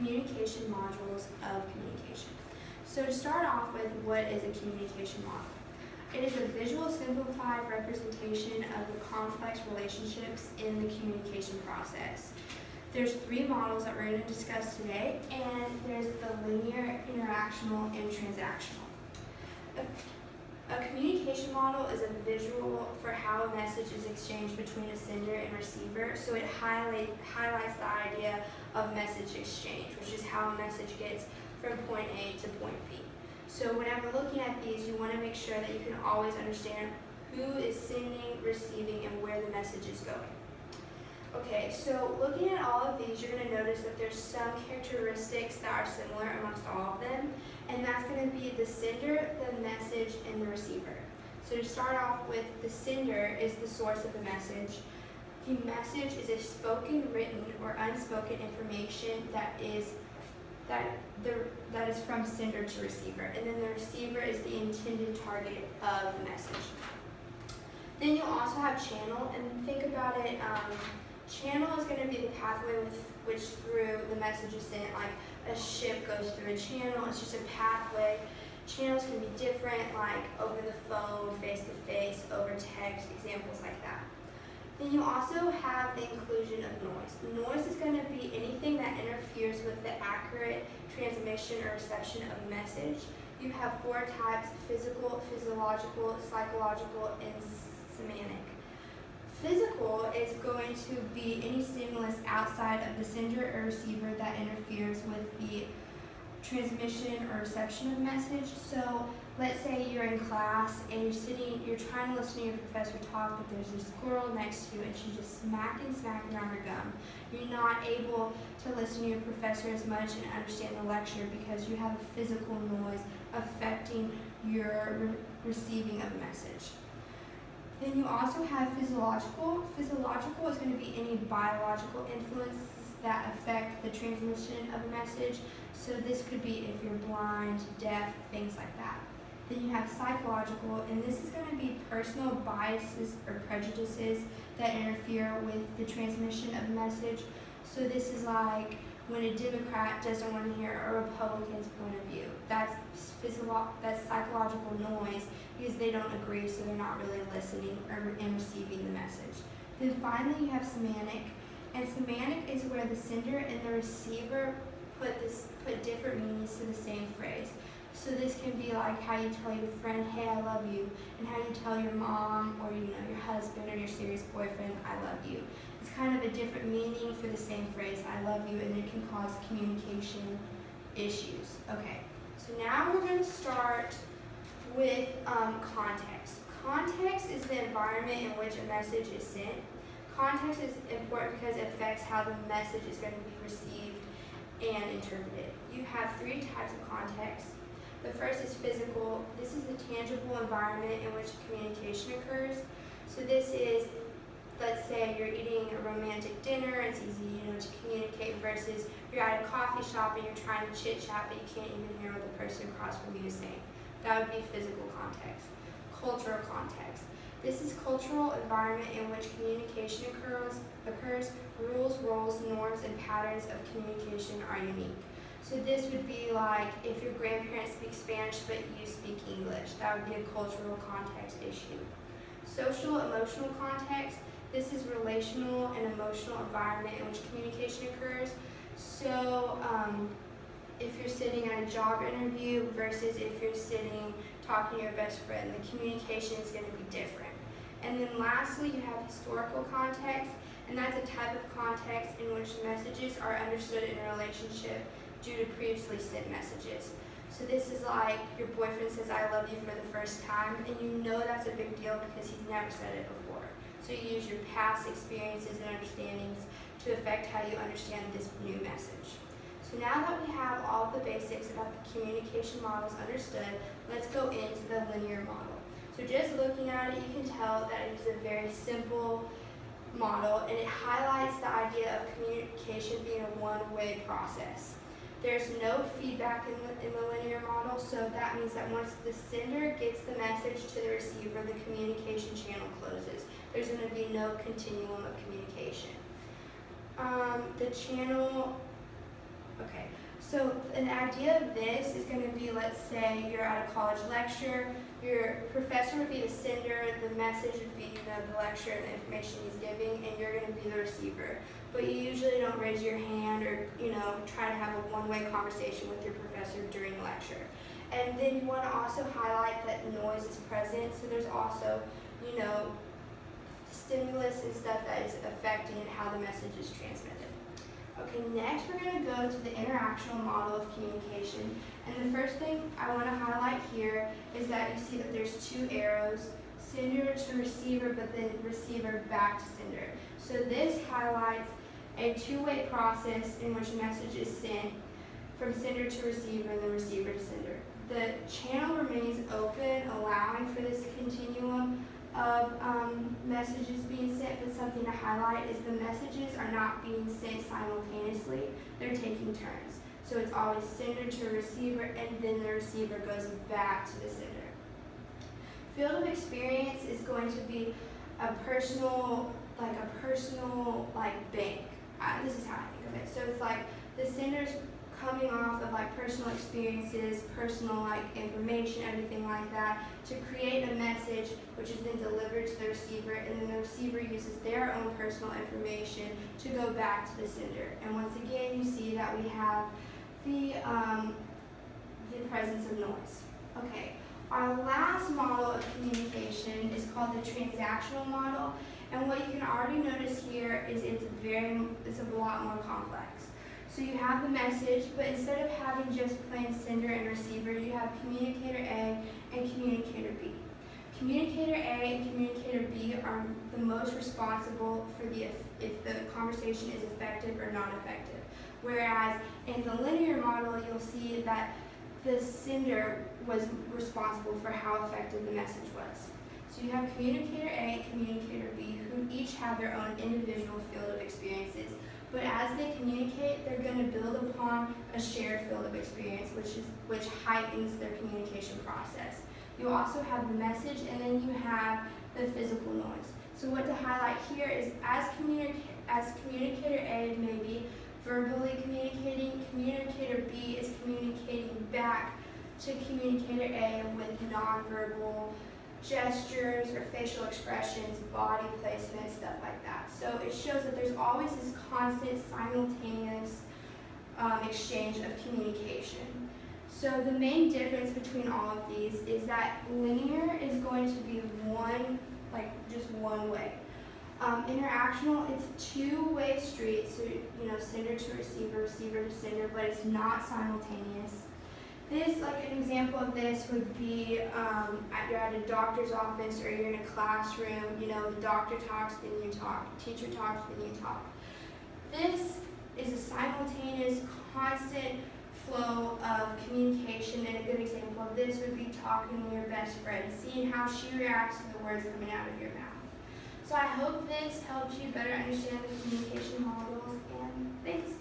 communication modules of communication. So to start off with, what is a communication model? It is a visual, simplified representation of the complex relationships in the communication process. There's three models that we're going to discuss today, and there's the linear, interactional, and transactional. A communication model is a visual for how a message is exchanged between a sender and receiver, so it highlights the idea of message exchange, which is how a message gets from point A to point B. So whenever looking at these, you want to make sure that you can always understand who is sending, receiving, and where the message is going. Okay, so looking at all of these, you're going to notice that there's some characteristics that are similar amongst all of them, and that's going to be the sender, the message, and the receiver. So to start off with, the sender is the source of the message. The message is a spoken, written, or unspoken information that is from sender to receiver, and then the receiver is the intended target of the message. Then you'll also have channel, and think about it, channel is going to be the pathway with which through the message is sent, like a ship goes through a channel. It's just a pathway. Channels can be different, like over the phone, face-to-face, over text, examples like that. Then you also have the inclusion of noise. Noise is going to be anything that interferes with the accurate transmission or reception of a message. You have four types: physical, physiological, psychological, and semantic. Physical is going to be any stimulus outside of the sender or receiver that interferes with the transmission or reception of a message. So let's say you're in class and you're trying to listen to your professor talk, but there's a squirrel next to you and she's just smacking on her gum. You're not able to listen to your professor as much and understand the lecture because you have a physical noise affecting your receiving of a message. Then you also have physiological. Physiological is going to be any biological influences that affect the transmission of a message. So this could be if you're blind, deaf, things like that. Then you have psychological, and this is going to be personal biases or prejudices that interfere with the transmission of a message. So this is like when a Democrat doesn't want to hear a Republican's point of view. That's psychological noise because they don't agree, so they're not really listening and receiving the message. Then finally you have semantic, and semantic is where the sender and the receiver put different meanings to the same phrase. So this can be like how you tell your friend, "Hey, I love you," and how you tell your mom or your husband or your serious boyfriend, "I love you." It's kind of a different meaning for the same phrase, "I love you," and it can cause communication issues. Okay, so now we're going to start with context. Context is the environment in which a message is sent. Context is important because it affects how the message is going to be received and interpreted. You have three types of context. The first is physical. This is the tangible environment in which communication occurs. So this is, let's say you're eating a romantic dinner, it's easy to communicate, versus you're at a coffee shop and you're trying to chit-chat but you can't even hear what the person across from you is saying. That would be physical context. Cultural context. This is cultural environment in which communication occurs. Rules, roles, norms, and patterns of communication are unique. So this would be like if your grandparents speak Spanish but you speak English. That would be a cultural context issue. Social, emotional context. This is relational and emotional environment in which communication occurs. So if you're sitting at a job interview versus if you're sitting talking to your best friend, the communication is going to be different. And then lastly, you have historical context, and that's a type of context in which messages are understood in a relationship due to previously sent messages. So this is like your boyfriend says, "I love you" for the first time, and you know that's a big deal because he's never said it before. So you use your past experiences and understandings to affect how you understand this new message. So now that we have all the basics about the communication models understood, let's go into the linear model. So just looking at it, you can tell that it is a very simple model, and it highlights the idea of communication being a one-way process. There's no feedback in the linear model, so that means that once the sender gets the message to the receiver, the communication channel closes. There's going to be no continuum of communication. The channel Okay, so an idea of this is going to be, let's say you're at a college lecture, your professor would be the sender, the message would be the lecture and the information he's giving, and you're going to be the receiver. But you usually don't raise your hand or try to have a one-way conversation with your professor during lecture. And then you want to also highlight that noise is present, so there's also stimulus and stuff that is affecting how the message is transmitted. Okay, next we're going to go to the interactional model of communication. And the first thing I want to highlight here is that you see that there's two arrows, sender to receiver, but then receiver back to sender. So this highlights a two-way process in which a message is sent from sender to receiver and then receiver to sender. The channel remains open, allowing for this continuum of messages being sent, but something to highlight is the messages are not being sent simultaneously, they're taking turns. So it's always sender to receiver, and then the receiver goes back to the sender. Field of experience is going to be a personal bank. This is how I think of it. So it's like the sender's coming off of personal experiences, personal information, everything like that, to create a message which is then delivered to the receiver, and then the receiver uses their own personal information to go back to the sender. And once again, you see that we have the presence of noise. Okay, our last model of communication is called the transactional model, and what you can already notice here is it's a lot more complex. So you have the message, but instead of having just plain sender and receiver, you have communicator A and communicator B. Communicator A and communicator B are the most responsible for if the conversation is effective or not effective. Whereas in the linear model, you'll see that the sender was responsible for how effective the message was. So you have communicator A and communicator B, who each have their own individual field of experiences. But as they communicate, they're going to build upon a shared field of experience, which heightens their communication process. You also have the message, and then you have the physical noise. So what to highlight here is as communicator A may be verbally communicating, communicator B is communicating back to communicator A with nonverbal gestures or facial expressions, body placement, stuff like that. So it shows that there's always this constant simultaneous exchange of communication. So the main difference between all of these is that linear is going to be just one way. Interactional, it's a two-way street, so sender to receiver, receiver to sender, but it's not simultaneous. This, an example of this would be you're at a doctor's office or you're in a classroom, the doctor talks, then you talk, teacher talks, then you talk. This is a simultaneous, constant flow of communication, and a good example of this would be talking to your best friend, seeing how she reacts to the words coming out of your mouth. So I hope this helps you better understand the communication models, and thanks.